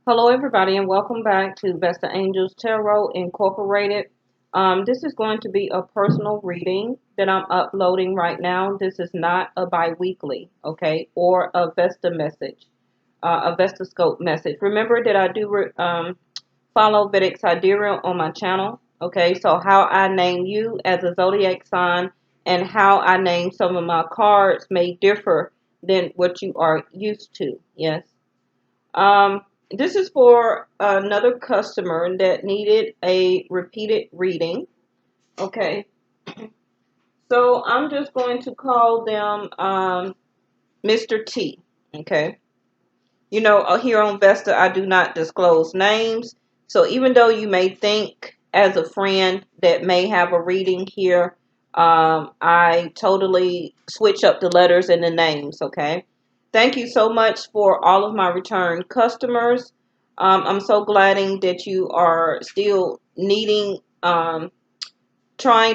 Hello, everybody, and welcome back to Vestaangelstarot Tarot Incorporated. This is going to be a personal reading that I'm uploading right now. This is not a bi-weekly, okay, or a Vesta message, a Vesta scope message. Remember that I do follow Vedic Sidereal on my channel, okay? So how I name you as a zodiac sign and how I name some of my cards may differ than what you are used to, yes? Um, this is for another customer that needed a repeated reading. Okay, so I'm just going to call them Mr. T. Okay, you know, here on Vesta, I do not disclose names. So even though you may think as a friend that may have a reading here, I totally switch up the letters and the names. Okay. Thank you so much for all of my return customers. I'm so glad that you are still needing, trying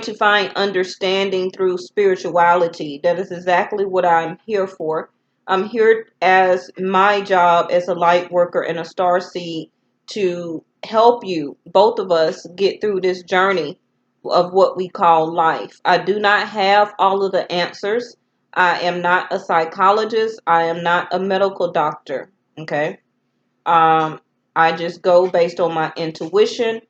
to find understanding through spirituality. That is exactly what I'm here for. I'm here as my job as a light worker and a star seed to help you, both of us, get through this journey of what we call life. I do not have all of the answers. I am not a psychologist. I am not a medical doctor. Okay. Um, I just go based on my intuition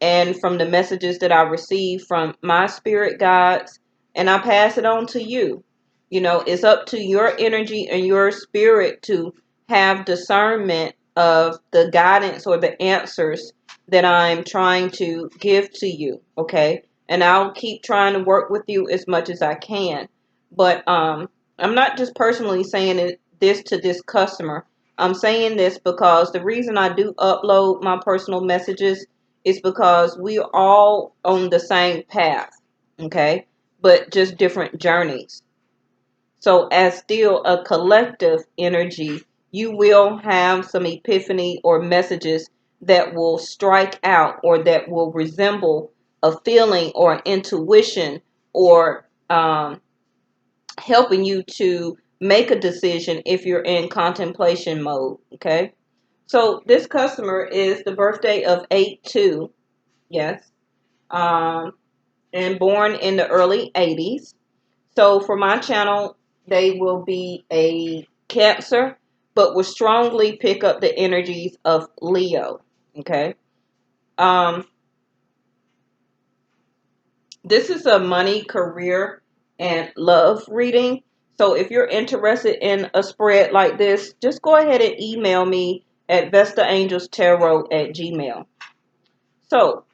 and from the messages that I receive from my spirit guides, and I pass it on to you. You know, it's up to your energy and your spirit to have discernment of the guidance or the answers that I'm trying to give to you, okay? And I'll keep trying to work with you as much as I can. But I'm not just personally saying this to this customer. I'm saying this because the reason I do upload my personal messages is because we are all on the same path, okay? But just different journeys. So, as still a collective energy, you will have some epiphany or messages that will strike out or that will resemble a feeling or an intuition or helping you to make a decision if you're in contemplation mode, okay? So, this customer is the birthday of 8/2, yes, um, and born in the early 80s. So for my channel, they will be a Cancer, but will strongly pick up the energies of Leo. Okay. Um, this is a money, career, and love reading. So if you're interested in a spread like this, just go ahead and email me at vestaangelstarot@gmail. So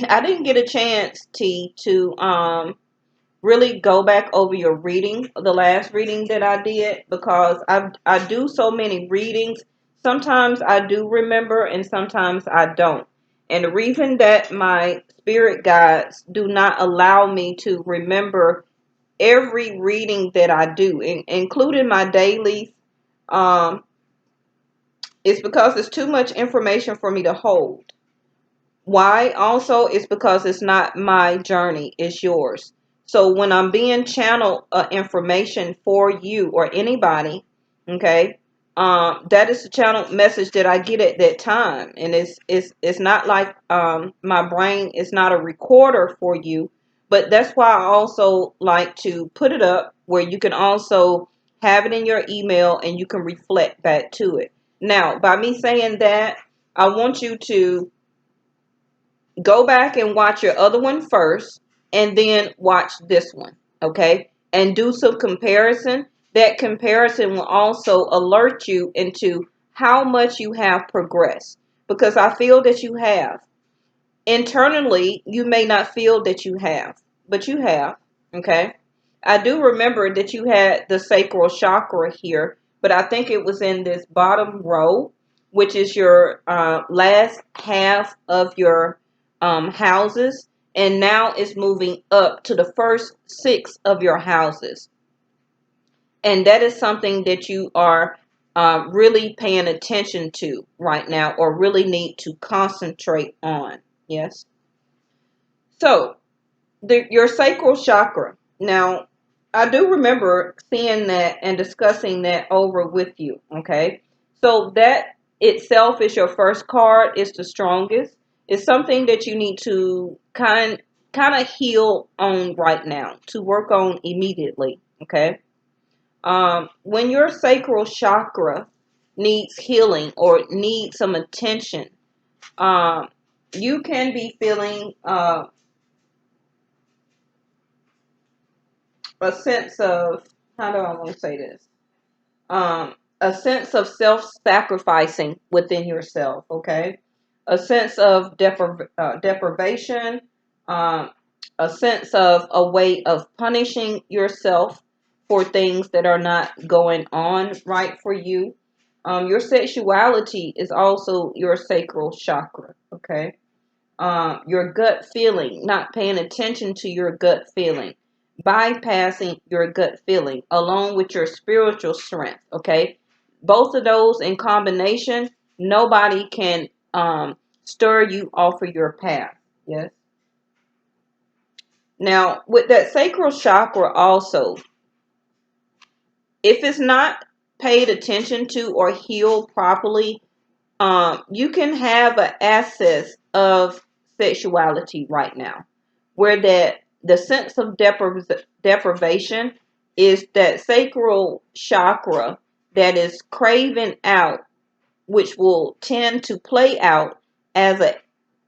I didn't get a chance, T, to really go back over your reading, the last reading that I did, because I do so many readings. Sometimes I do remember and sometimes I don't. And the reason that my spirit guides do not allow me to remember every reading that I do, including my dailies, um, is because it's too much information for me to hold. Why? Also, it's because it's not my journey, it's yours. So when I'm being channeled information for you or anybody, okay, that is the channel message that I get at that time, and it's not like my brain is not a recorder for you, but that's why I also like to put it up where you can also have it in your email and you can reflect back to it. Now, by me saying that, I want you to go back and watch your other one first and then watch this one, okay? And do some comparison. That comparison will also alert you into how much you have progressed, because I feel that you have. Internally, you may not feel that you have, but you have, okay? I do remember that you had the sacral chakra here, but I think it was in this bottom row, which is your last half of your houses, and now it's moving up to the first six of your houses. And that is something that you are really paying attention to right now, or really need to concentrate on. Yes. So, your sacral chakra. Now, I do remember seeing that and discussing that over with you. Okay. So, that itself is your first card. It's the strongest. It's something that you need to kind of heal on right now, to work on immediately. Okay. When your sacral chakra needs healing or needs some attention, um, you can be feeling a sense of, how do I want to say this? A sense of self-sacrificing within yourself, okay? A sense of deprivation, um, a sense of a way of punishing yourself for things that are not going on right for you. Your sexuality is also your sacral chakra, okay? Your gut feeling, not paying attention to your gut feeling, bypassing your gut feeling along with your spiritual strength. Okay. Both of those in combination, nobody can stir you off of your path. Yes. Now, with that sacral chakra, also, if it's not paid attention to or healed properly, you can have an access of sexuality right now, where that the sense of deprivation is that sacral chakra that is craving out, which will tend to play out as a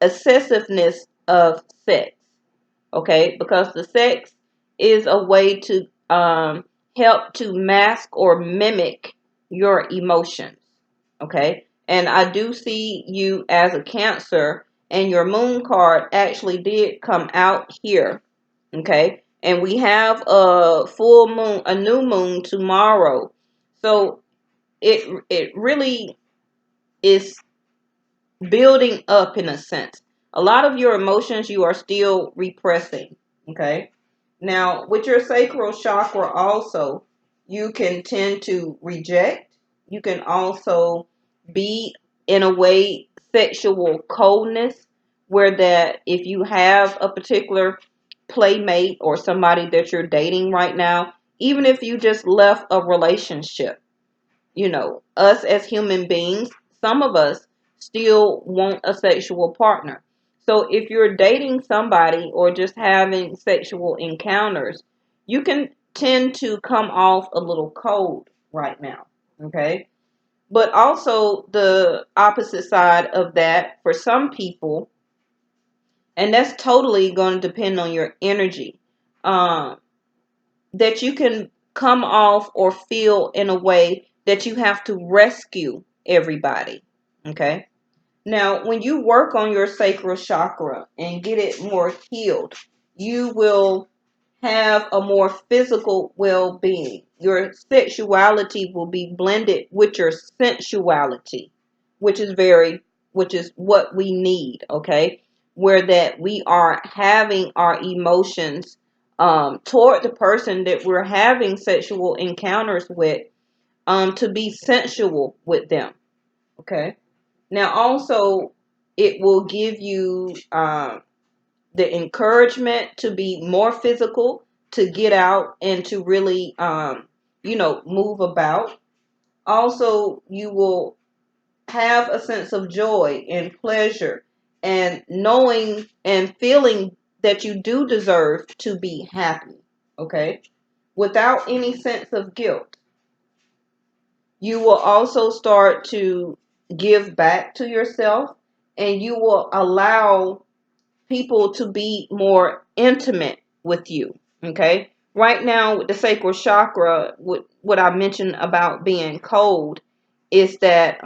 excessiveness of sex. Okay, because the sex is a way to help to mask or mimic your emotions. Okay, and I do see you as a Cancer, and your moon card actually did come out here. Okay, and we have a full moon, a new moon tomorrow, so it really is building up in a sense. A lot of your emotions you are still repressing. Okay. Now, with your sacral chakra, also, you can tend to reject. You can also be, in a way, sexual coldness, where that if you have a particular playmate or somebody that you're dating right now, even if you just left a relationship, us as human beings, some of us still want a sexual partner. So if you're dating somebody or just having sexual encounters, you can tend to come off a little cold right now. Okay. But also the opposite side of that for some people, and that's totally going to depend on your energy. Um, that you can come off or feel in a way that you have to rescue everybody. Okay. Now, when you work on your sacral chakra and get it more healed, you will have a more physical well being. Your sexuality will be blended with your sensuality, which is which is what we need, okay? Where that we are having our emotions toward the person that we're having sexual encounters with, to be sensual with them, okay? Now, also, it will give you the encouragement to be more physical, to get out and to really, move about. Also, you will have a sense of joy and pleasure and knowing and feeling that you do deserve to be happy, okay? Without any sense of guilt. You will also start to give back to yourself, and you will allow people to be more intimate with you. Okay. Right now, with the sacral chakra, what I mentioned about being cold is that,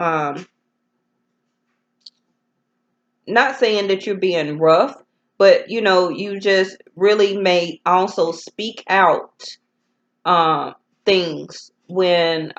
not saying that you're being rough, but you just really may also speak out um, things when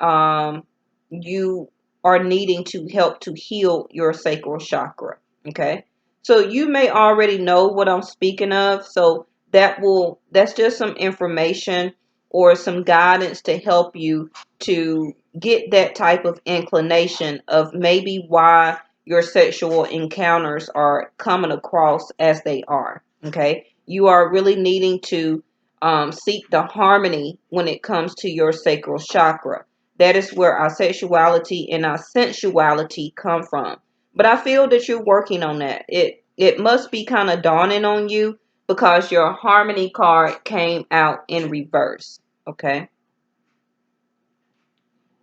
you are needing to help to heal your sacral chakra. Okay. So you may already know what I'm speaking of. So that's just some information or some guidance to help you to get that type of inclination of maybe why your sexual encounters are coming across as they are. Okay. You are really needing to seek the harmony when it comes to your sacral chakra. That is where our sexuality and our sensuality come from. But I feel that you're working on that. It must be kind of dawning on you because your harmony card came out in reverse. Okay.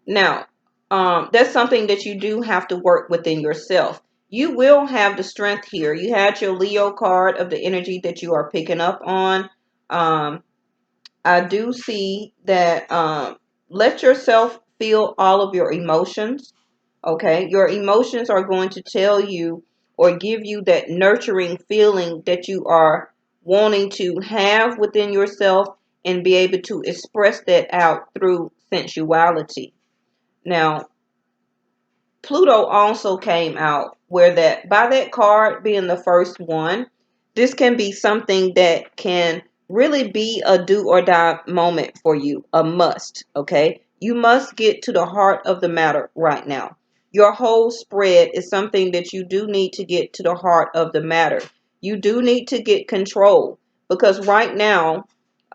Now, that's something that you do have to work within yourself. You will have the strength here. You had your Leo card of the energy that you are picking up on. Um, I do see that let yourself feel all of your emotions. Okay. Your emotions are going to tell you or give you that nurturing feeling that you are wanting to have within yourself and be able to express that out through sensuality. Now, Pluto also came out where that by that card being the first one, this can be something that can really be a do or die moment for you, a must, okay? You must get to the heart of the matter right now. Your whole spread is something that you do need to get to the heart of the matter. You do need to get control because right now,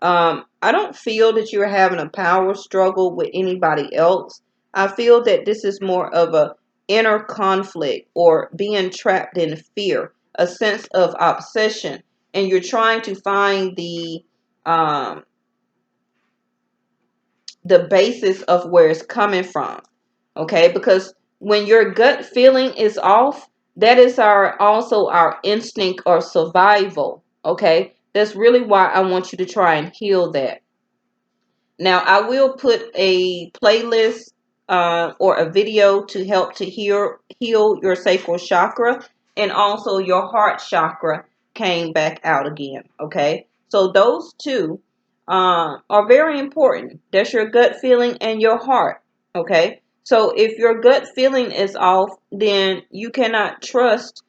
I don't feel that you're having a power struggle with anybody else. I feel that this is more of a inner conflict or being trapped in fear, a sense of obsession, and you're trying to find um, the basis of where it's coming from. Okay, because when your gut feeling is off, that is our also our instinct or survival. Okay, that's really why I want you to try and heal that. Now, I will put a playlist or a video to help to heal your sacral chakra, and also your heart chakra came back out again. Okay, so those two are very important. That's your gut feeling and your heart. Okay, so if your gut feeling is off, then you cannot trust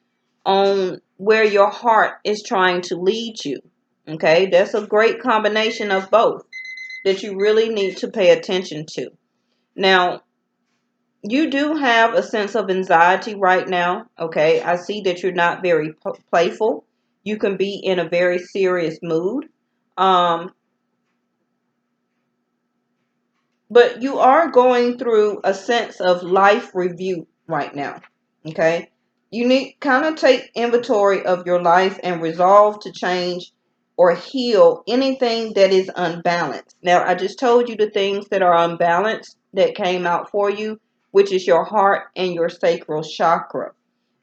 on where your heart is trying to lead you. Okay, that's a great combination of both that you really need to pay attention to. Now, you do have a sense of anxiety right now. Okay, I see that you're not very playful. You can be in a very serious mood. Um, but you are going through a sense of life review right now. Okay, you need kind of take inventory of your life and resolve to change or heal anything that is unbalanced. Now, I just told you the things that are unbalanced that came out for you, which is your heart and your sacral chakra.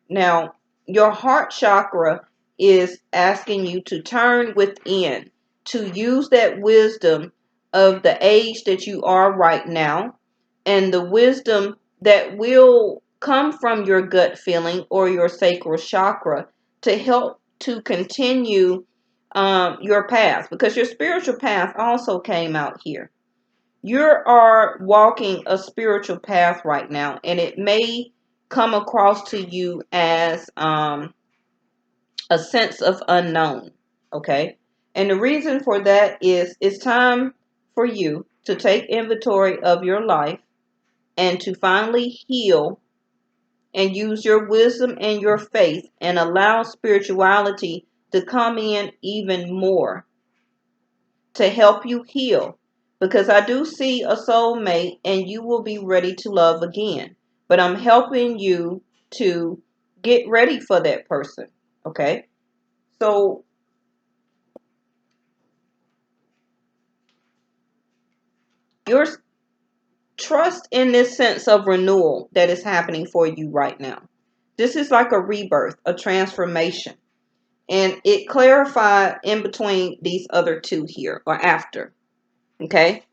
Now, your heart chakra is asking you to turn within, to use that wisdom of the age that you are right now, and the wisdom that will come from your gut feeling or your sacral chakra to help to continue your path, because your spiritual path also came out here. You are walking a spiritual path right now, and it may come across to you as a sense of unknown. Okay, and the reason for that is it's time for you to take inventory of your life and to finally heal and use your wisdom and your faith and allow spirituality to come in even more to help you heal, because I do see a soulmate and you will be ready to love again. But I'm helping you to get ready for that person. Okay? So your trust in this sense of renewal that is happening for you right now. This is like a rebirth, a transformation. And it clarified in between these other two here or after. Okay?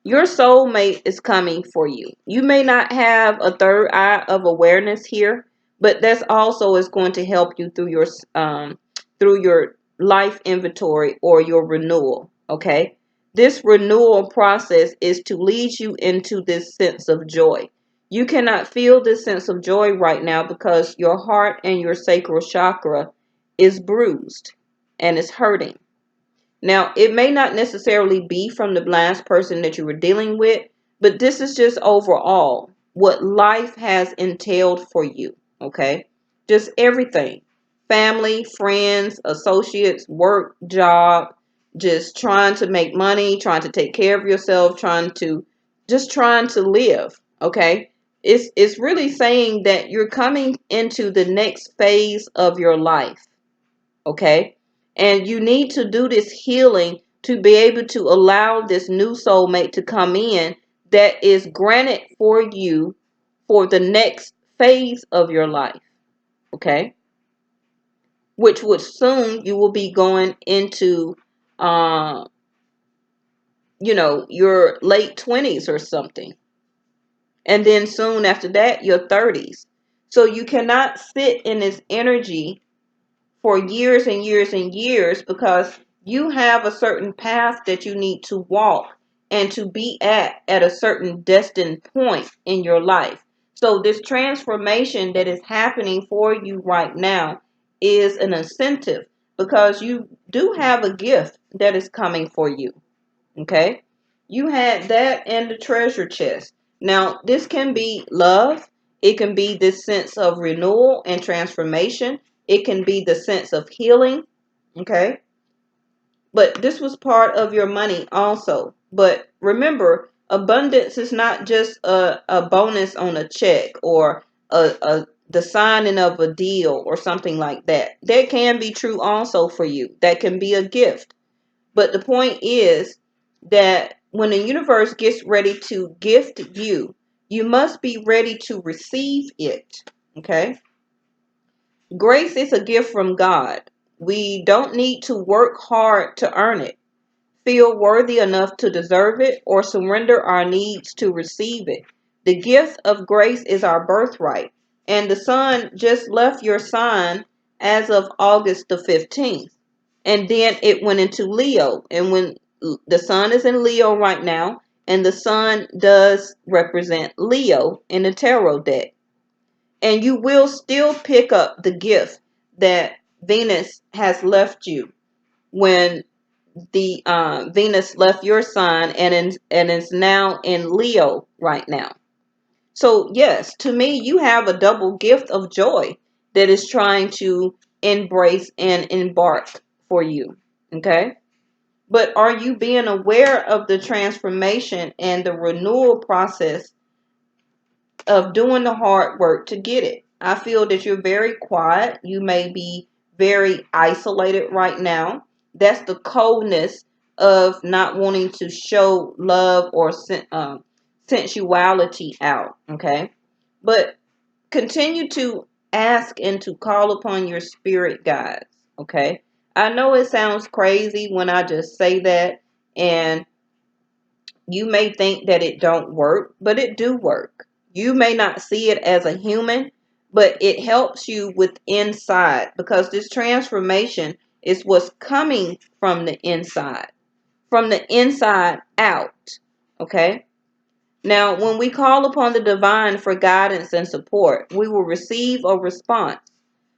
Your soulmate is coming for you. You may not have a third eye of awareness here, but that's also is going to help you through your life inventory or your renewal. Okay, this renewal process is to lead you into this sense of joy. You cannot feel this sense of joy right now because your heart and your sacral chakra is bruised and is hurting. Now, it may not necessarily be from the last person that you were dealing with, but this is just overall what life has entailed for you, okay? Just everything. Family, friends, associates, work, job, just trying to make money, trying to take care of yourself, trying to just trying to live, okay? It's really saying that you're coming into the next phase of your life, okay? And you need to do this healing to be able to allow this new soulmate to come in that is granted for you for the next phase of your life, okay? Which would soon you will be going into, uh, your late 20s or something. And then soon after that, your 30s. So you cannot sit in this energy for years and years and years because you have a certain path that you need to walk and to be at a certain destined point in your life. So this transformation that is happening for you right now is an incentive because you do have a gift that is coming for you. Okay? You had that and the treasure chest. Now, this can be love. It can be this sense of renewal and transformation. It can be the sense of healing. Okay? But this was part of your money also. But remember, abundance is not just a bonus on a check or the signing of a deal or something like that. That can be true also for you. That can be a gift. But the point is that when the universe gets ready to gift you, you must be ready to receive it. Okay? Grace is a gift from God. We don't need to work hard to earn it, feel worthy enough to deserve it, or surrender our needs to receive it. The gift of grace is our birthright. And the sun just left your sign as of August the 15th. And then it went into Leo. And when the sun is in Leo right now, and the sun does represent Leo in the tarot deck. And you will still pick up the gift that Venus has left you when the Venus left your sign and is now in Leo right now. So yes, to me, you have a double gift of joy that is trying to embrace and embark for you. Okay? But are you being aware of the transformation and the renewal process of doing the hard work to get it? I feel that you're very quiet. You may be very isolated right now. That's the coldness of not wanting to show love or sensuality out. Okay? But continue to ask and to call upon your spirit guides. Okay? I know it sounds crazy when I just say that, and you may think that it don't work, but it do work. You may not see it as a human, but it helps you with inside because this transformation is what's coming from the inside out. Okay? Now, when we call upon the divine for guidance and support, we will receive a response.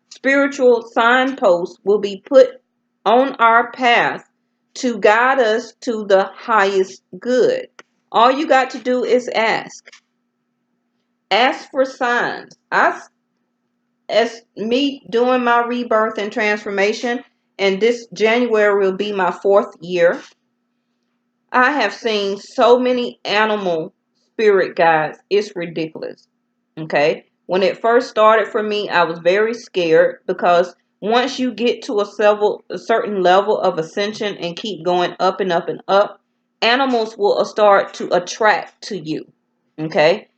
Spiritual signposts will be put on our path to guide us to the highest good. All you got to do is ask. Ask for signs. As me doing my rebirth and transformation, and this January will be my 4th year, I have seen so many animal spirit guides. It's ridiculous. Okay? When it first started for me, I was very scared because once you get to a certain level of ascension and keep going up and up and up, animals will start to attract to you. Okay?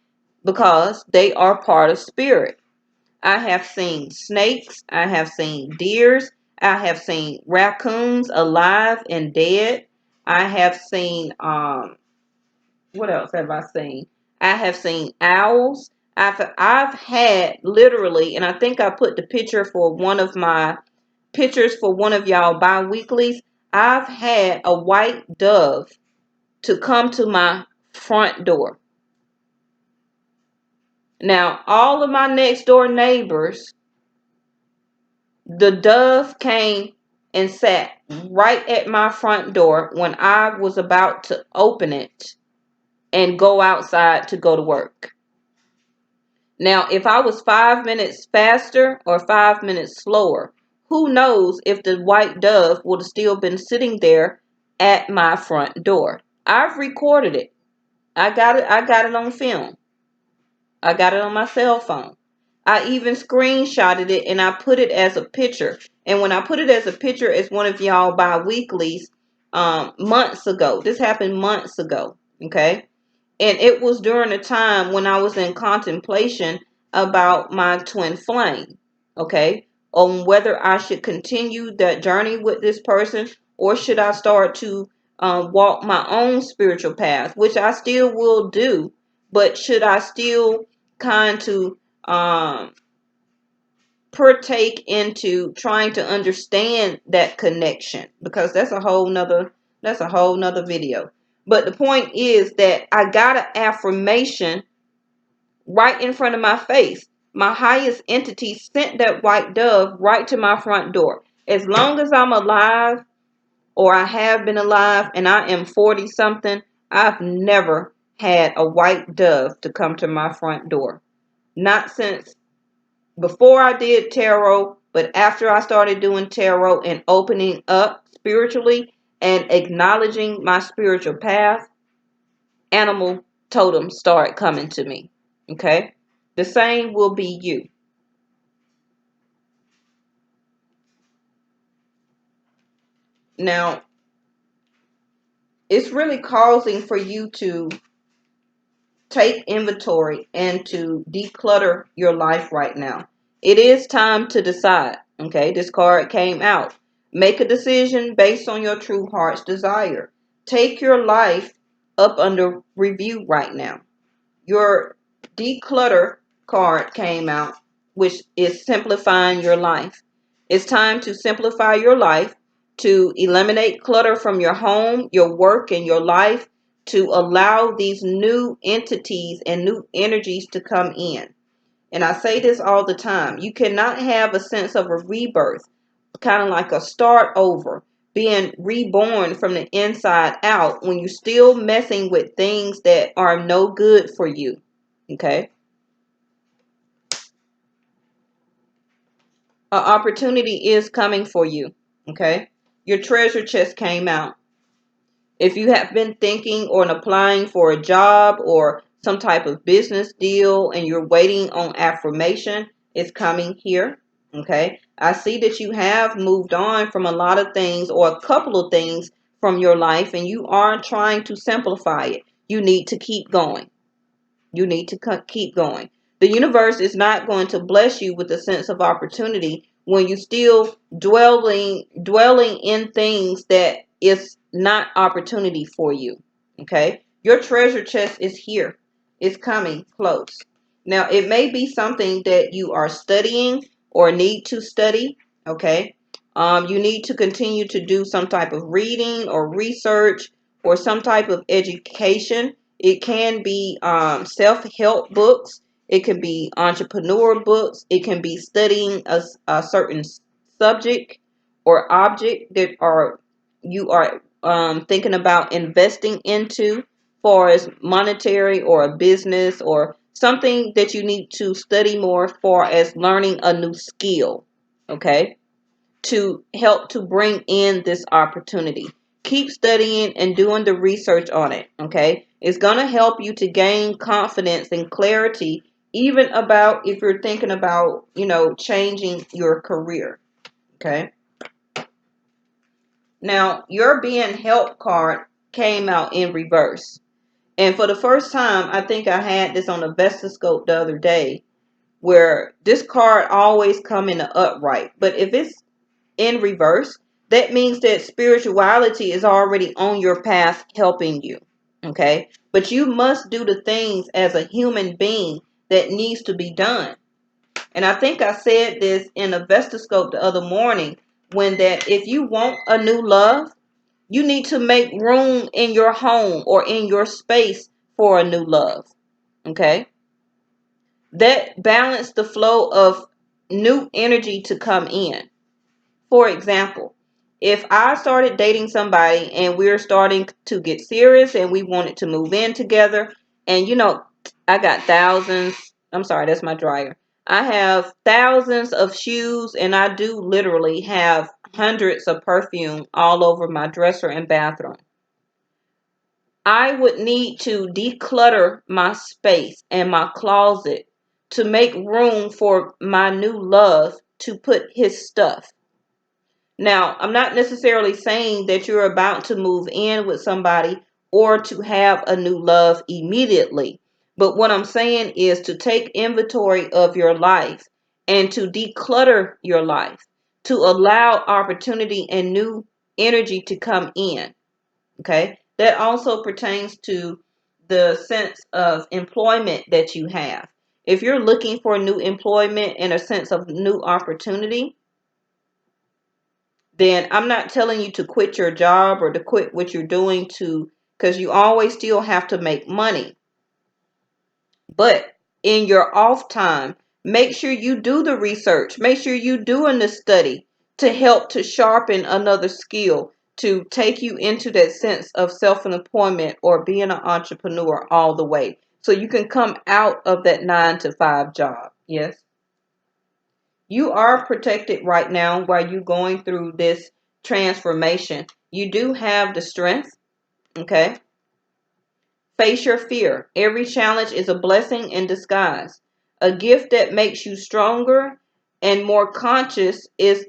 Because they are part of spirit. I have seen snakes. I have seen deers. I have seen raccoons alive and dead. I have seen, what else have I seen? I have seen owls. I've had literally, and I think I put the picture for one of my pictures for one of y'all bi-weeklies. I've had a white dove to come to my front door. Now, all of my next door neighbors, the dove came and sat right at my front door when I was about to open it and go outside to go to work. Now, if I was 5 minutes faster or 5 minutes slower, who knows if the white dove would have still been sitting there at my front door. I've recorded it. I got it on film. I got it on my cell phone. I even screenshotted it and I put it as a picture. And when I put it as a picture as one of y'all bi-weeklies months ago. This happened months ago. Okay. And it was during a time when I was in contemplation about my twin flame. Okay. On whether I should continue that journey with this person or should I start to walk my own spiritual path, which I still will do. But should I still kind to partake into trying to understand that connection, because that's a whole nother video. But the point is that I got an affirmation right in front of my face. My highest entity sent that white dove right to my front door. As long as I'm alive, or I have been alive, and I am 40 something, I've never had a white dove to come to my front door. Not since before I did tarot, but after I started doing tarot and opening up spiritually and acknowledging my spiritual path, animal totems start coming to me. Okay? The same will be you. Now, it's really causing for you to take inventory and to declutter your life right now. It is time to decide. Okay, this card came out. Make a decision based on your true heart's desire. Take your life up under review right now. Your declutter card came out, which is simplifying your life. It's time to simplify your life, to eliminate clutter from your home, your work, and your life, to allow these new entities and new energies to come in. And I say this all the time. You cannot have a sense of a rebirth, kind of like a start over, being reborn from the inside out when you're still messing with things that are no good for you. Okay? An opportunity is coming for you. Okay? Your treasure chest came out. If you have been thinking or applying for a job or some type of business deal and you're waiting on affirmation, it's coming here. Okay. I see that you have moved on from a lot of things or a couple of things from your life and you are trying to simplify it. You need to keep going. You need to keep going. The universe is not going to bless you with a sense of opportunity when you still dwelling in things that is not opportunity for you. Okay? Your treasure chest is here. It's coming close. Now, it may be something that you are studying or need to study. Okay? You need to continue to do some type of reading or research or some type of education. It can be self-help books. It can be entrepreneur books. It can be studying a certain subject or object that you are thinking about investing into, far as monetary or a business or something that you need to study more for as learning a new skill. Okay, to help to bring in this opportunity. Keep studying and doing the research on it, okay? It's going to help you to gain confidence and clarity, even about if you're thinking about, changing your career, okay? Now, your being helped card came out in reverse. And for the first time, I think I had this on a Vesta scope the other day, where this card always come in the upright. But if it's in reverse, that means that spirituality is already on your path helping you. Okay? But you must do the things as a human being that needs to be done. And I think I said this in a Vestascope the other morning, when that if you want a new love, you need to make room in your home or in your space for a new love. Okay? That balance the flow of new energy to come in. For example, if I started dating somebody and we're starting to get serious and we wanted to move in together, and I got thousands, I'm sorry, that's my dryer. I have thousands of shoes and I do literally have hundreds of perfume all over my dresser and bathroom. I would need to declutter my space and my closet to make room for my new love to put his stuff. Now, I'm not necessarily saying that you're about to move in with somebody or to have a new love immediately. But what I'm saying is to take inventory of your life and to declutter your life, to allow opportunity and new energy to come in. Okay. That also pertains to the sense of employment that you have. If you're looking for new employment and a sense of new opportunity, then I'm not telling you to quit your job or to quit what you're doing because you always still have to make money. But in your off time, make sure you do the research. Make sure you're doing the study to help to sharpen another skill to take you into that sense of self-employment or being an entrepreneur all the way. So you can come out of that 9 to 5 job. Yes. You are protected right now while you're going through this transformation. You do have the strength, okay? Face your fear. Every challenge is a blessing in disguise. A gift that makes you stronger and more conscious is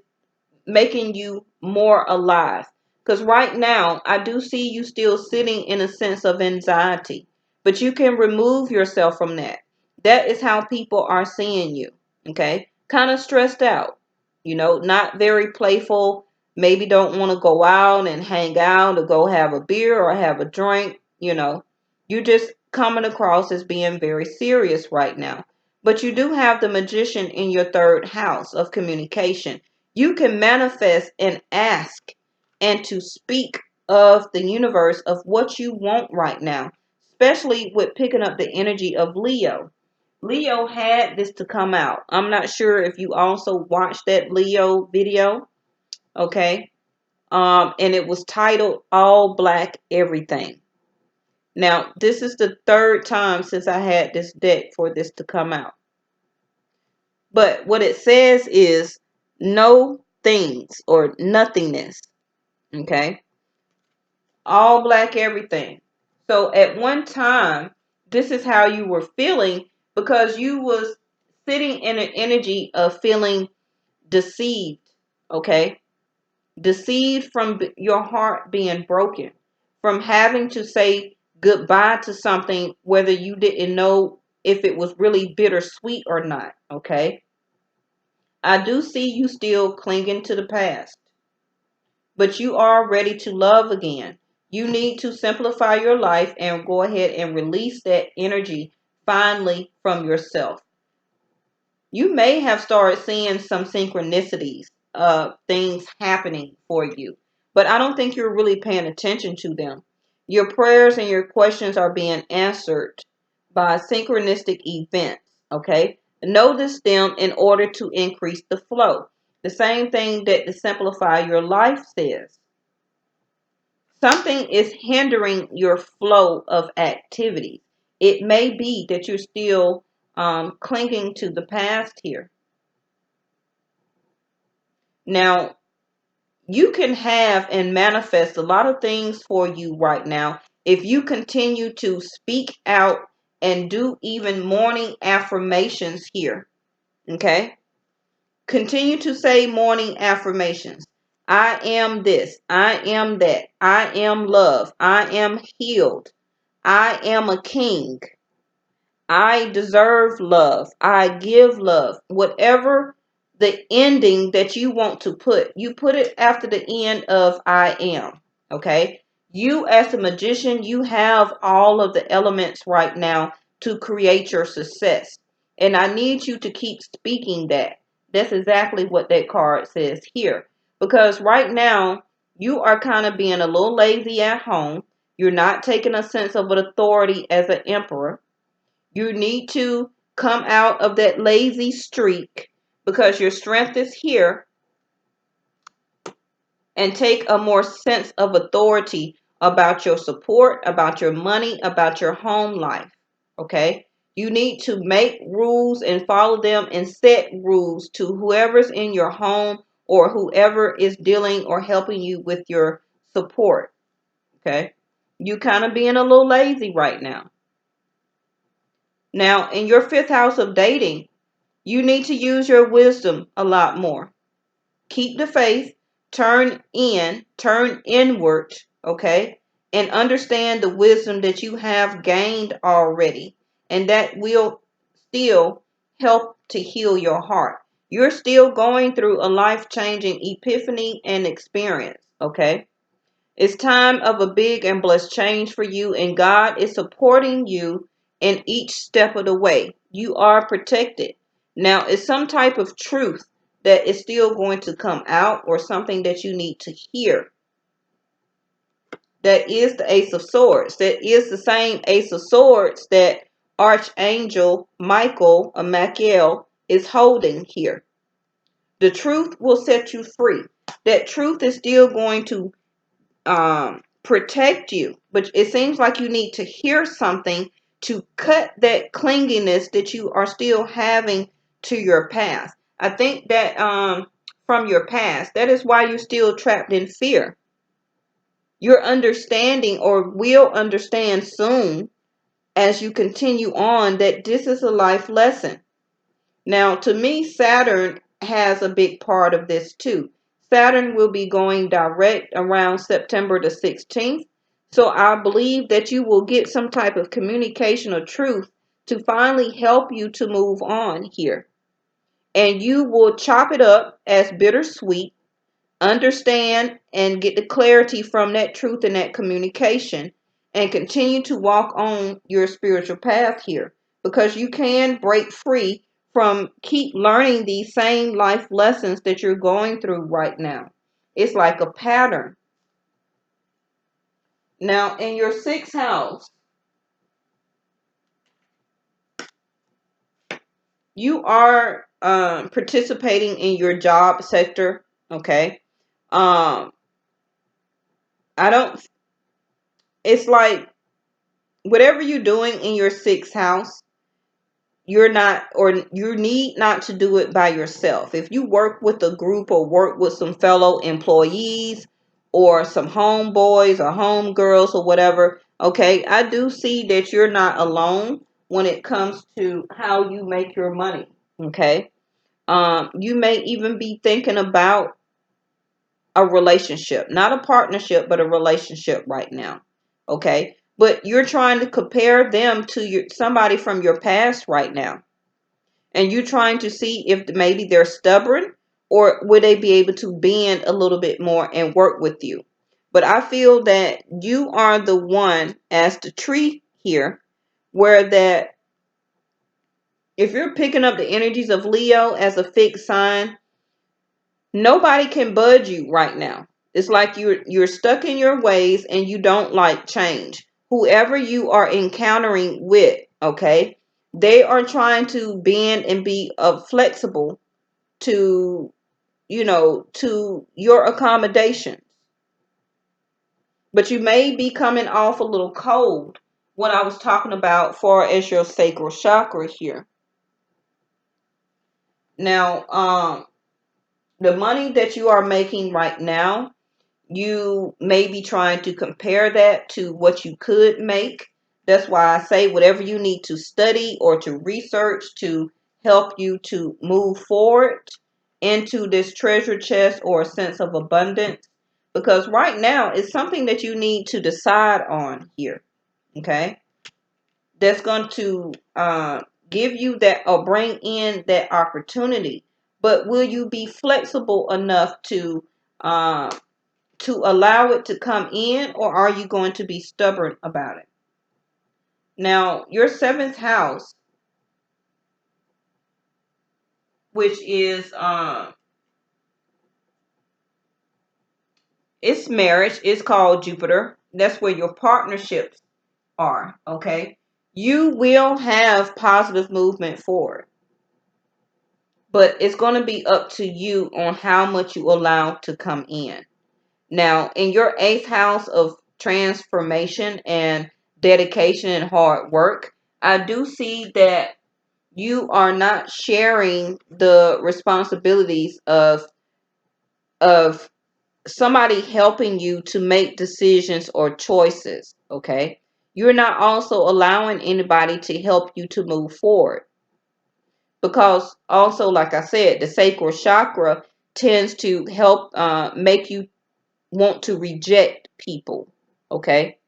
making you more alive. Because right now, I do see you still sitting in a sense of anxiety, but you can remove yourself from that. That is how people are seeing you. Okay. Kind of stressed out, not very playful. Maybe don't want to go out and hang out or go have a beer or have a drink. You're just coming across as being very serious right now. But you do have the magician in your third house of communication. You can manifest and ask and to speak of the universe of what you want right now, especially with picking up the energy of Leo. Leo had this to come out. I'm not sure if you also watched that Leo video, okay? And it was titled All Black Everything. Now, this is the third time since I had this deck for this to come out. But what it says is no things or nothingness. Okay. All black everything. So at one time, this is how you were feeling because you was sitting in an energy of feeling deceived. Okay. Deceived from your heart being broken, from having to say goodbye to something, whether you didn't know if it was really bittersweet or not. Okay. I do see you still clinging to the past, but you are ready to love again. You need to simplify your life and go ahead and release that energy finally from yourself. You may have started seeing some synchronicities of things happening for you, but I don't think you're really paying attention to them. Your prayers and your questions are being answered by synchronistic events, okay? Notice them in order to increase the flow. The same thing that the Simplify Your Life says. Something is hindering your flow of activity. It may be that you're still clinging to the past here. Now, you can have and manifest a lot of things for you right now if you continue to speak out and do even morning affirmations here. Okay? Continue to say morning affirmations. I am this. I am that. I am love. I am healed. I am a king. I deserve love. I give love. Whatever the ending that you want to put, you put it after the end of I am. Okay? You, as a magician, you have all of the elements right now to create your success. And I need you to keep speaking that. That's exactly what that card says here. Because right now, you are kind of being a little lazy at home. You're not taking a sense of an authority as an emperor. You need to come out of that lazy streak because your strength is here and take a more sense of authority about your support, about your money, about your home life. Okay? You need to make rules and follow them and set rules to whoever's in your home or whoever is dealing or helping you with your support. Okay? You kind of being a little lazy right now. Now, in your fifth house of dating, you need to use your wisdom a lot more. Keep the faith, turn inward, okay? And understand the wisdom that you have gained already. And that will still help to heal your heart. You're still going through a life-changing epiphany and experience, okay? It's time of a big and blessed change for you, and God is supporting you in each step of the way. You are protected. Now, it's some type of truth that is still going to come out, or something that you need to hear. That is the Ace of Swords. That is the same Ace of Swords that Archangel Michael is holding here. The truth will set you free. That truth is still going to protect you, but it seems like you need to hear something to cut that clinginess that you are still having to your past. I think that from your past, that is why you're still trapped in fear. You're understanding, or will understand soon as you continue on, that this is a life lesson. Now, to me, Saturn has a big part of this too. Saturn will be going direct around September the 16th. So I believe that you will get some type of communication or truth to finally help you to move on here. And you will chop it up as bittersweet, understand and get the clarity from that truth and that communication, and continue to walk on your spiritual path here, because you can break free from keep learning these same life lessons that you're going through right now. It's like a pattern. Now, in your sixth house, you are participating in your job sector. Okay. I don't, it's like whatever you're doing in your sixth house, you're not, or you need not to do it by yourself. If you work with a group or work with some fellow employees or some homeboys or homegirls or whatever, okay, I do see that you're not alone when it comes to how you make your money. Okay. You may even be thinking about a relationship, not a partnership, but a relationship right now. Okay. But you're trying to compare them to somebody from your past right now. And you're trying to see if maybe they're stubborn, or would they be able to bend a little bit more and work with you. But I feel that you are the one as the tree here, where that if you're picking up the energies of Leo as a fixed sign, nobody can budge you right now. It's like you're stuck in your ways and you don't like change. Whoever you are encountering with, okay, they are trying to bend and be flexible to, to your accommodation. But you may be coming off a little cold when I was talking about far as your sacral chakra here. Now, the money that you are making right now, you may be trying to compare that to what you could make. That's why I say whatever you need to study or to research to help you to move forward into this treasure chest or a sense of abundance. Because right now it's something that you need to decide on here. Okay. That's going to give you that or bring in that opportunity. But will you be flexible enough to allow it to come in, or are you going to be stubborn about it? Now, your seventh house, which is it's marriage, it's called Jupiter. That's where your partnerships are, okay? You will have positive movement forward, but it's going to be up to you on how much you allow to come in. Now, in your eighth house of transformation and dedication and hard work, I do see that you are not sharing the responsibilities of somebody helping you to make decisions or choices, okay? You're not also allowing anybody to help you to move forward. Because also, like I said, the sacral chakra tends to help make you want to reject people, okay?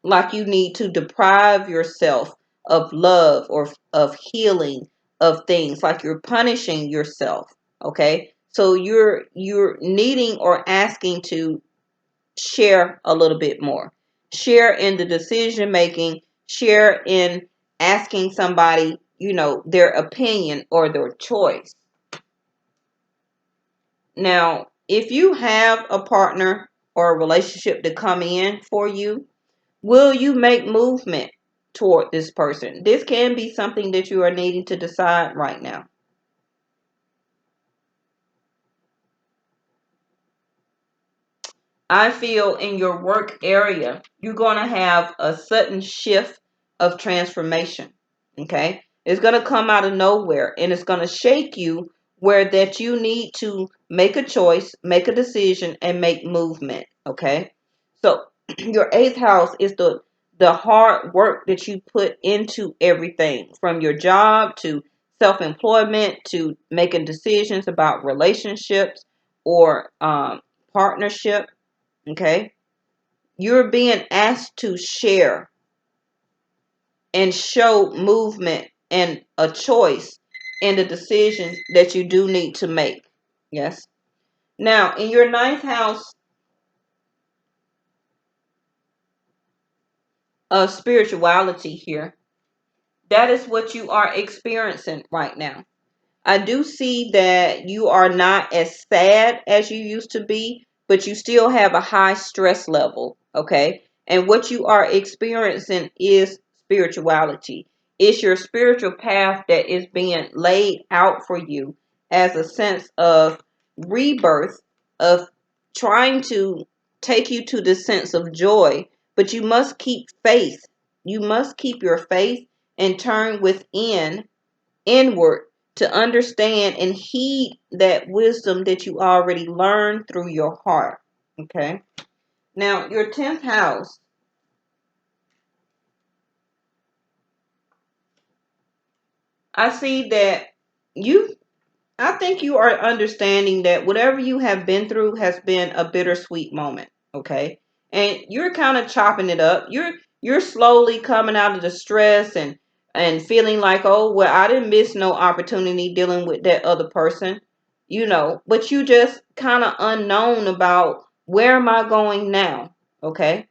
Like you need to deprive yourself of love or of healing of things, like you're punishing yourself, okay? So you're needing or asking to share a little bit more. Share in the decision making, share in asking somebody, their opinion or their choice. Now, if you have a partner or a relationship to come in for you, will you make movement toward this person? This can be something that you are needing to decide right now. I feel in your work area, you're going to have a sudden shift of transformation. Okay? It's going to come out of nowhere and it's going to shake you where that you need to make a choice, make a decision, and make movement. Okay? So your eighth house is the hard work that you put into everything, from your job to self-employment to making decisions about relationships or partnership. Okay? You're being asked to share and show movement and a choice in the decisions that you do need to make. Yes? Now, in your ninth house of spirituality here, that is what you are experiencing right now. I do see that you are not as sad as you used to be, but you still have a high stress level, okay? And what you are experiencing is spirituality. It's your spiritual path that is being laid out for you as a sense of rebirth, of trying to take you to the sense of joy, but you must keep faith. You must keep your faith and turn within inward to understand and heed that wisdom that you already learned through your heart. Okay. Now, your 10th house, I see that you, I think you are understanding that whatever you have been through has been a bittersweet moment. Okay. And you're kind of chopping it up. You're slowly coming out of the stress and feeling like, oh, well, I didn't miss no opportunity dealing with that other person, but you just kind of unknown about where am I going now? Okay.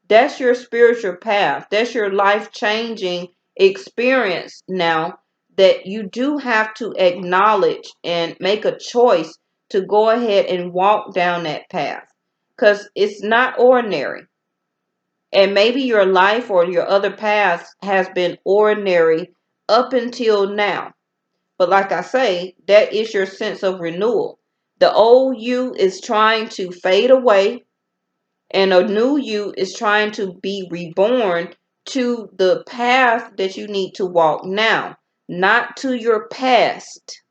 That's your spiritual path. That's your life changing experience now that you do have to acknowledge and make a choice to go ahead and walk down that path, because it's not ordinary. And maybe your life or your other paths has been ordinary up until now. But like I say, that is your sense of renewal. The old you is trying to fade away, and a new you is trying to be reborn to the path that you need to walk now, not to your past.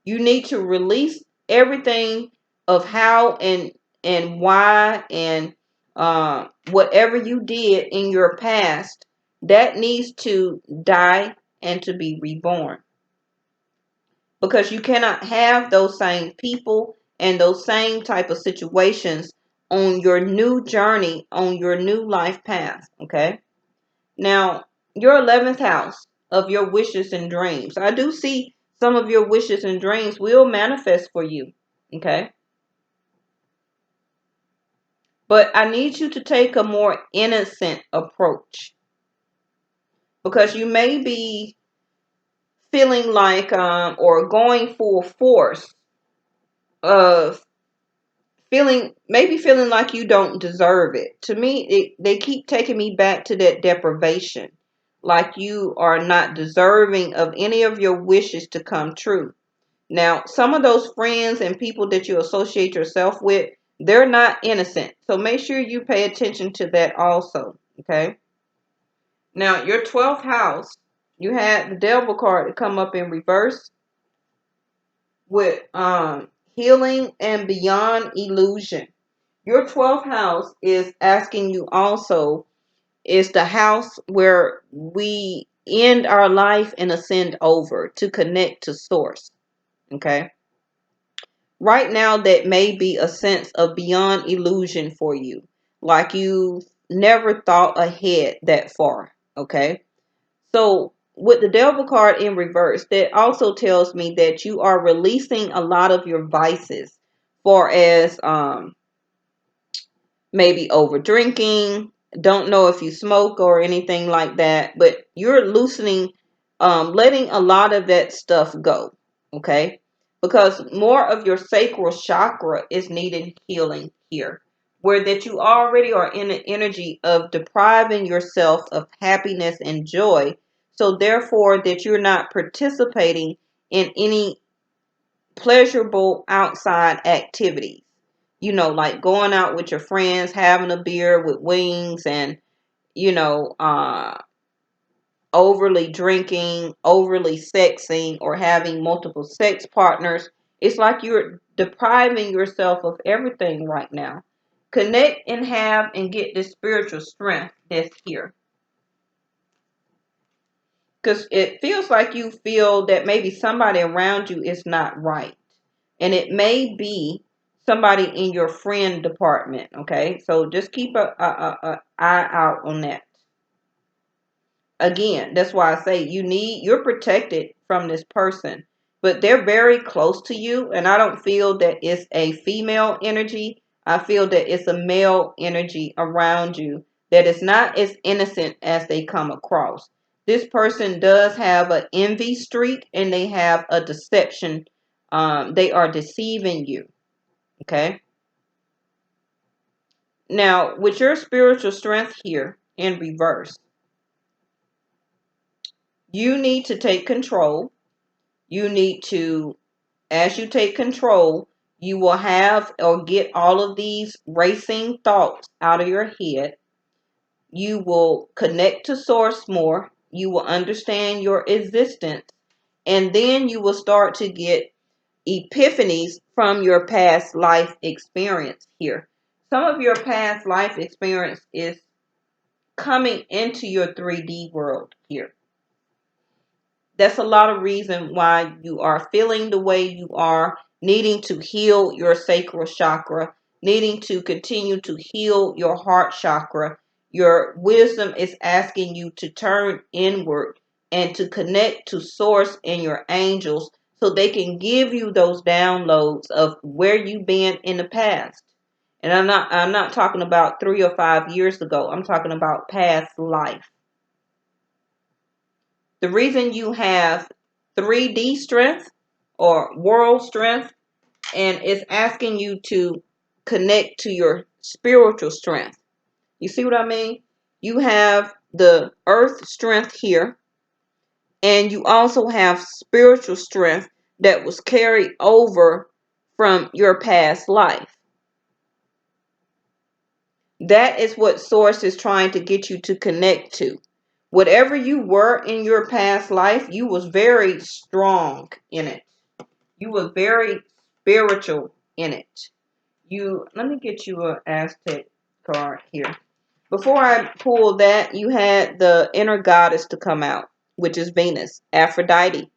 You need to release everything of how and why and whatever you did in your past, that needs to die and to be reborn, because you cannot have those same people and those same type of situations on your new journey, on your new life path. Okay. Now, your 11th house of your wishes and dreams, I do see some of your wishes and dreams will manifest for you. Okay. But I need you to take a more innocent approach, because you may be feeling like or going full force of feeling like you don't deserve it. To me, they keep taking me back to that deprivation, like you are not deserving of any of your wishes to come true. Now, some of those friends and people that you associate yourself with, they're not innocent, so make sure you pay attention to that also. Okay. Now, your 12th house, you had the devil card to come up in reverse with healing and beyond illusion. Your 12th house is asking you also, is the house where we end our life and ascend over to connect to source. Okay. Right now, that may be a sense of beyond illusion for you, like you never thought ahead that far. Okay. So with the Devil card in reverse, that also tells me that you are releasing a lot of your vices, for as maybe over drinking. Don't know if you smoke or anything like that, but you're loosening, letting a lot of that stuff go. Okay. Because more of your sacral chakra is needing healing here, where that you already are in an energy of depriving yourself of happiness and joy. So therefore that you're not participating in any pleasurable outside activities, like going out with your friends, having a beer with wings, and, you know, uh, overly drinking, overly sexing, or having multiple sex partners. It's like you're depriving yourself of everything right now. Connect and have and get this spiritual strength that's here. Because it feels like you feel that maybe somebody around you is not right. And it may be somebody in your friend department. Okay. So just keep a eye out on that. Again, that's why I say you're protected from this person, but they're very close to you. And I don't feel that it's a female energy. I feel that it's a male energy around you that is not as innocent as they come across. This person does have an envy streak and they have a deception. They are deceiving you. Okay. Now, with your spiritual strength here in reverse, you need to take control. You need to, as you take control, you will have or get all of these racing thoughts out of your head. You will connect to source more. You will understand your existence. And then you will start to get epiphanies from your past life experience here. Some of your past life experience is coming into your 3D world here. That's a lot of reason why you are feeling the way you are, needing to heal your sacral chakra, needing to continue to heal your heart chakra. Your wisdom is asking you to turn inward and to connect to source and your angels so they can give you those downloads of where you've been in the past. And I'm not talking about 3 or 5 years ago. I'm talking about past life. The reason you have 3D strength or world strength and it's asking you to connect to your spiritual strength. You see what I mean? You have the earth strength here, and you also have spiritual strength that was carried over from your past life. That is what Source is trying to get you to connect to. Whatever you were in your past life, you was very strong in it. You were very spiritual in it. Let me get you an Aztec card here. Before I pull that, you had the inner goddess to come out, which is Venus, Aphrodite.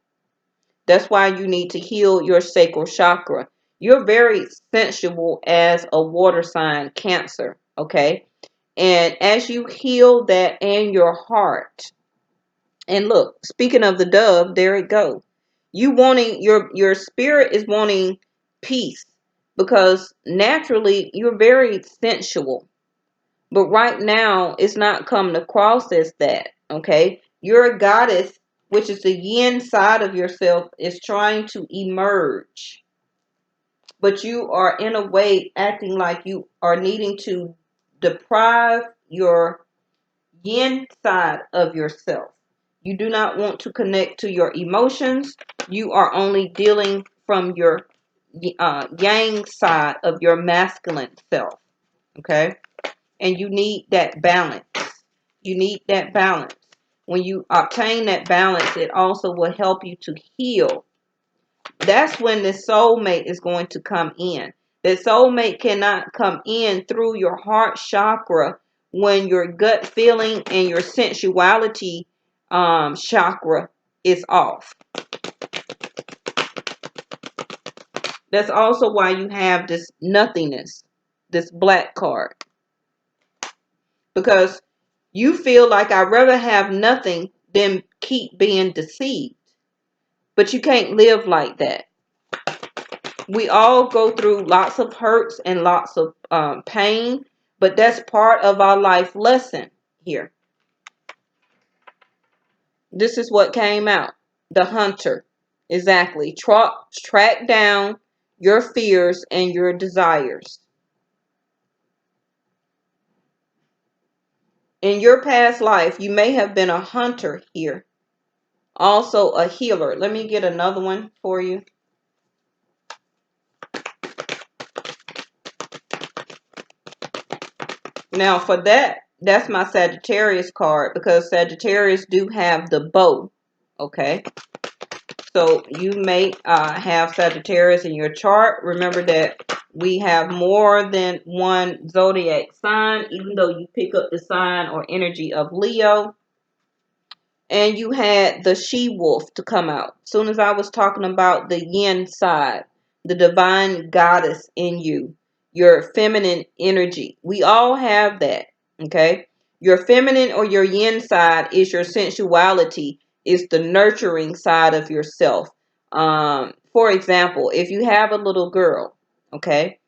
That's why you need to heal your sacral chakra. You're very sensual as a water sign, Cancer, okay? And as you heal that and your heart, and look, speaking of the dove, there it go. You wanting your spirit is wanting peace because naturally you're very sensual. But right now it's not coming across as that, okay? You're a goddess, which is the yin side of yourself, is trying to emerge. But you are in a way acting like you are needing to deprive your yin side of yourself. You do not want to connect to your emotions. You are only dealing from your yang side of your masculine self. Okay? And you need that balance. You need that balance. When you obtain that balance, it also will help you to heal That's when the soulmate is going to come in. The soulmate cannot come in through your heart chakra when your gut feeling and your sensuality chakra is off. That's also why you have this nothingness, this black card. Because you feel like I'd rather have nothing than keep being deceived. But you can't live like that. We all go through lots of hurts and lots of pain, but that's part of our life lesson here. This is what came out. The hunter. Exactly. Track down your fears and your desires. In your past life, you may have been a hunter here. Also a healer. Let me get another one for you. Now for that's my Sagittarius card, because Sagittarius do have the bow. Okay. So you may have Sagittarius in your chart. Remember that we have more than one zodiac sign, even though you pick up the sign or energy of Leo. And you had the she-wolf to come out. As soon as I was talking about the yin side, the divine goddess in you, your feminine energy. We all have that, okay? Your feminine or your yin side is your sensuality, is the nurturing side of yourself. For example, if you have a little girl, okay?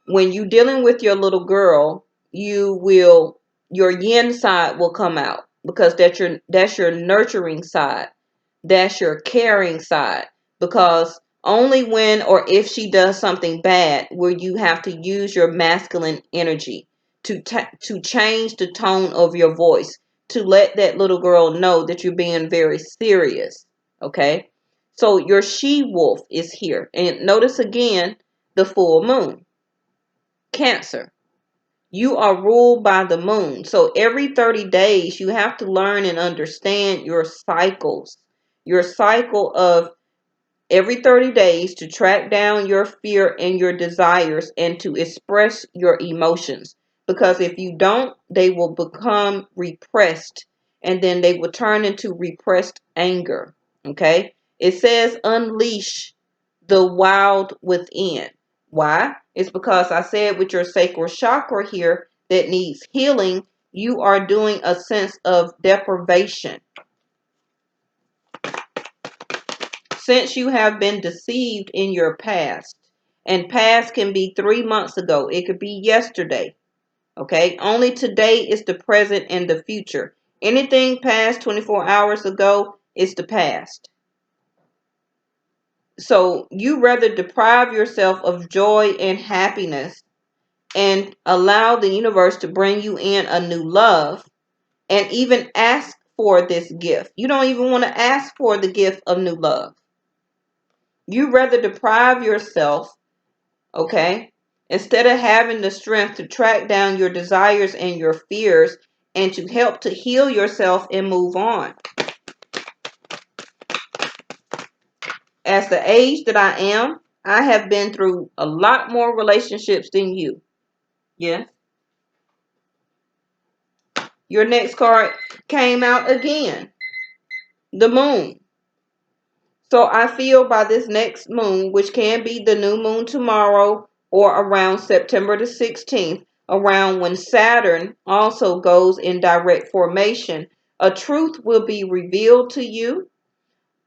When you're dealing with your little girl, your yin side will come out, because that's your nurturing side. That's your caring side. Because only when or if she does something bad will you have to use your masculine energy to change the tone of your voice, to let that little girl know that you're being very serious. Okay? So your she-wolf is here. And notice again the full moon. Cancer. You are ruled by the moon. So every 30 days, you have to learn and understand your cycles. Your cycle of every 30 days to track down your fear and your desires and to express your emotions. Because if you don't, they will become repressed, and then they will turn into repressed anger. Okay? It says unleash the wild within. Why? It's because I said with your sacral chakra here that needs healing, you are doing a sense of deprivation. Since you have been deceived in your past, and past can be 3 months ago, it could be yesterday, okay? Only today is the present and the future. Anything past 24 hours ago is the past. So you rather deprive yourself of joy and happiness and allow the universe to bring you in a new love, and even ask for this gift. You don't even want to ask for the gift of new love. You rather deprive yourself, okay, instead of having the strength to track down your desires and your fears and to help to heal yourself and move on. As the age that I am, I have been through a lot more relationships than you. Yeah. Your next card came out again. The moon. So I feel by this next moon, which can be the new moon tomorrow or around September the 16th, around when Saturn also goes in direct formation, a truth will be revealed to you.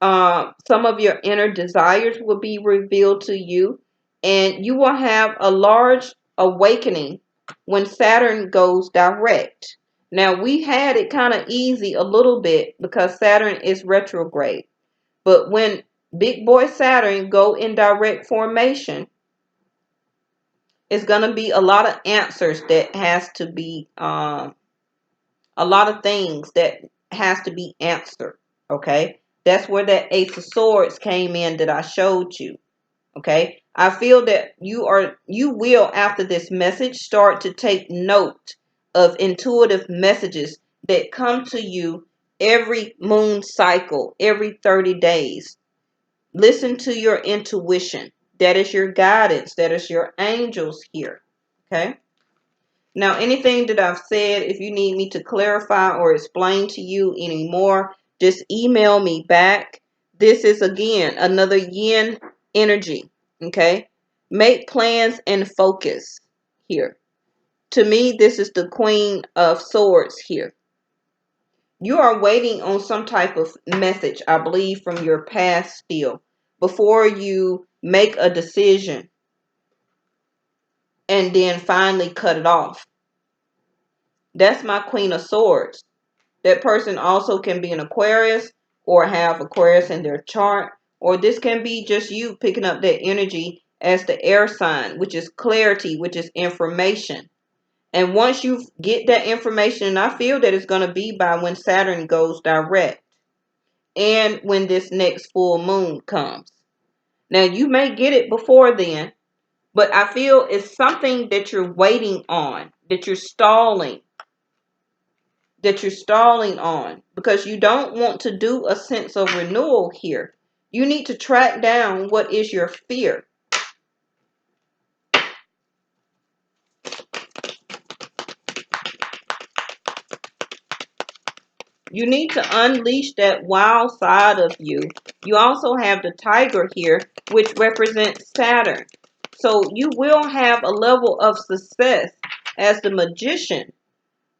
Some of your inner desires will be revealed to you, and you will have a large awakening when Saturn goes direct. Now, we had it kind of easy a little bit because Saturn is retrograde. But when big boy Saturn go in direct formation, it's going to be a lot of answers that has to be, a lot of things that has to be answered. Okay. That's where that Ace of Swords came in that I showed you. Okay. I feel that you will, after this message, start to take note of intuitive messages that come to you every moon cycle, every 30 days. Listen to your intuition. That is your guidance. That is your angels here. Okay. Now, anything that I've said, if you need me to clarify or explain to you anymore, just email me back. This is, again, another yin energy. Okay. Make plans and focus here. To me, this is the Queen of Swords here. You are waiting on some type of message, I believe, from your past still, before you make a decision and then finally cut it off. That's my Queen of Swords. That person also can be an Aquarius or have Aquarius in their chart, or this can be just you picking up that energy as the air sign, which is clarity, which is information. And once you get that information, and I feel that it's going to be by when Saturn goes direct and when this next full moon comes. Now, you may get it before then, but I feel it's something that you're waiting on, that you're stalling on, because you don't want to do a sense of renewal here. You need to track down what is your fear. You need to unleash that wild side of you. You also have the tiger here, which represents Saturn. So you will have a level of success as the magician,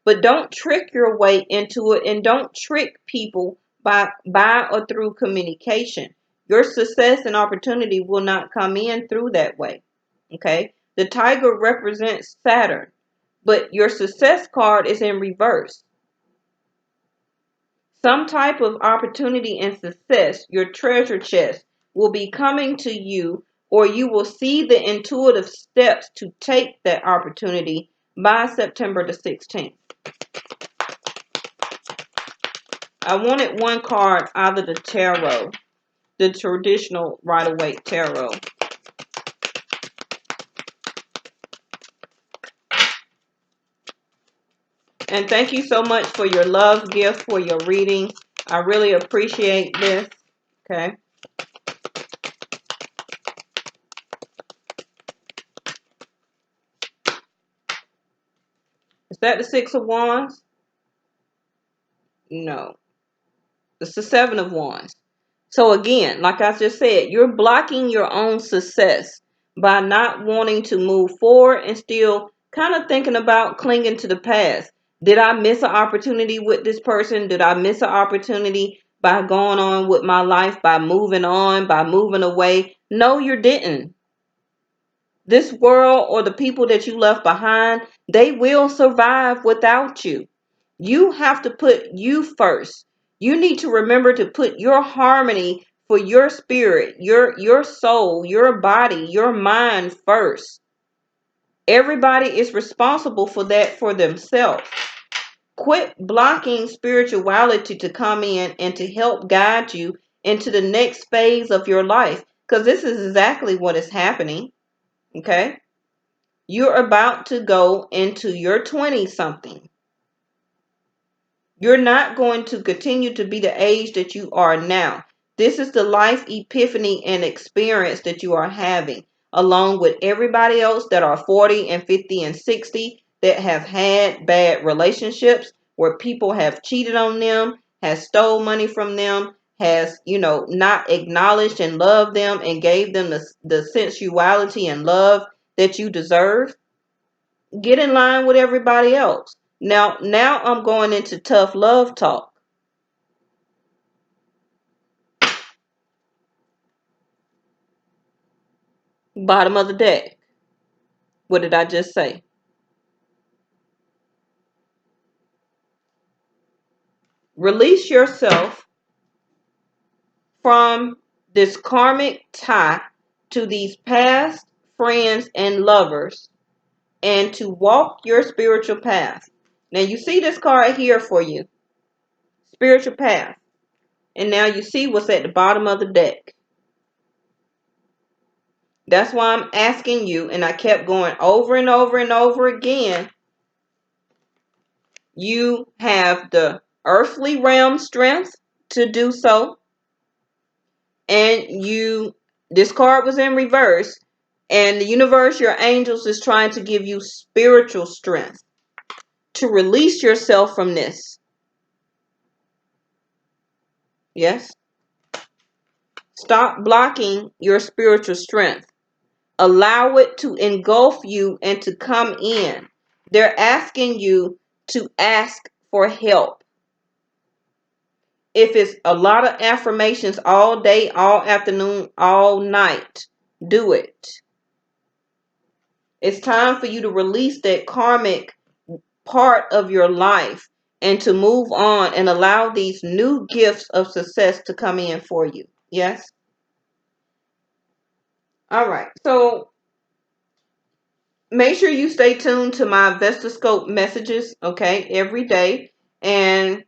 but don't trick your way into it, and don't trick people by or through communication. Your success and opportunity will not come in through that way. Okay? The tiger represents Saturn, but your success card is in reverse. Some type of opportunity and success, your treasure chest, will be coming to you, or you will see the intuitive steps to take that opportunity by September the 16th. I wanted one card out of the tarot, the traditional Rider-Waite tarot. And thank you so much for your love gift, for your reading. I really appreciate this. Okay. Is that the Six of Wands? No. It's the Seven of Wands. So again, like I just said, you're blocking your own success by not wanting to move forward and still kind of thinking about clinging to the past. Did I miss an opportunity with this person? Did I miss an opportunity by going on with my life, by moving on, by moving away? No, you didn't. This world or the people that you left behind, they will survive without you. You have to put you first. You need to remember to put your harmony for your spirit, your soul, your body, your mind first. Everybody is responsible for that for themselves. Quit blocking spirituality to come in and to help guide you into the next phase of your life, because this is exactly what is happening. Okay? You're about to go into your 20 something. You're not going to continue to be the age that you are now. This is the life epiphany and experience that you are having, along with everybody else that are 40 and 50 and 60 that have had bad relationships where people have cheated on them, has stole money from them, has, not acknowledged and loved them and gave them the sensuality and love that you deserve. Get in line with everybody else. Now I'm going into tough love talk. Bottom of the deck. What did I just say? Release yourself from this karmic tie to these past friends and lovers, and to walk your spiritual path. Now you see this card here for you. Spiritual path. And now you see what's at the bottom of the deck. That's why I'm asking you, and I kept going over and over and over again. You have the earthly realm strength to do so. and this card was in reverse, and the universe, your angels, is trying to give you spiritual strength to release yourself from this. Yes? Stop blocking your spiritual strength. Allow it to engulf you and to come in. They're asking you to ask for help. If it's a lot of affirmations all day, all afternoon, all night, do it. It's time for you to release that karmic part of your life and to move on and allow these new gifts of success to come in for you. Yes? All right. So make sure you stay tuned to my Vestascope messages, okay, every day. And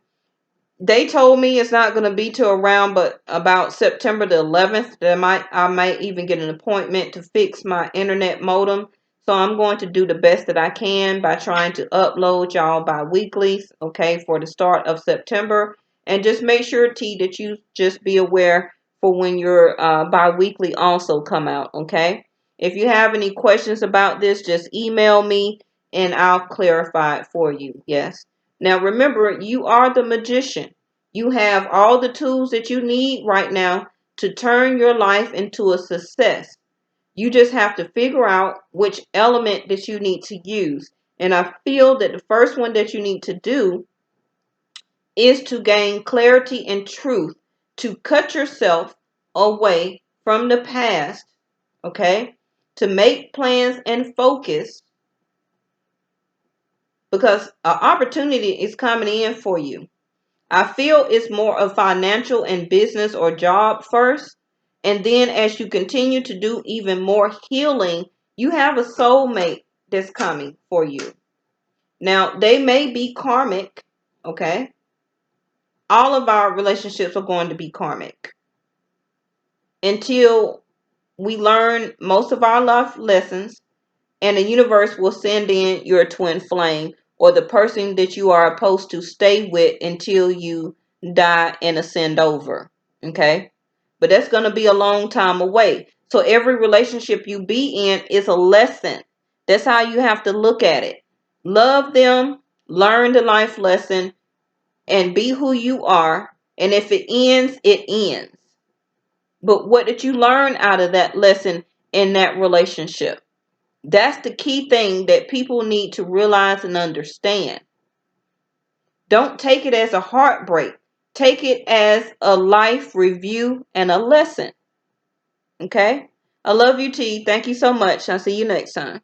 they told me it's not going to be till around but about September the 11th that I might even get an appointment to fix my internet modem. So I'm going to do the best that I can by trying to upload y'all bi-weekly, okay, for the start of September. And just make sure, T, that you just be aware for when your bi-weekly also come out, okay? If you have any questions about this, just email me and I'll clarify it for you. Yes. Now remember, you are the magician. You have all the tools that you need right now to turn your life into a success. You just have to figure out which element that you need to use. And I feel that the first one that you need to do is to gain clarity and truth, to cut yourself away from the past, okay? To make plans and focus, because an opportunity is coming in for you. I feel it's more of financial and business or job first. And then as you continue to do even more healing, you have a soulmate that's coming for you. Now, they may be karmic, okay? All of our relationships are going to be karmic until we learn most of our life lessons, and the universe will send in your twin flame or the person that you are supposed to stay with until you die and ascend over. Okay? But that's going to be a long time away. So every relationship you be in is a lesson. That's how you have to look at it. Love them, learn the life lesson, and be who you are. And if it ends, it ends. But what did you learn out of that lesson in that relationship? That's the key thing that people need to realize and understand. Don't take it as a heartbreak. Take it as a life review and a lesson. Okay? I love you, T. Thank you so much. I'll see you next time.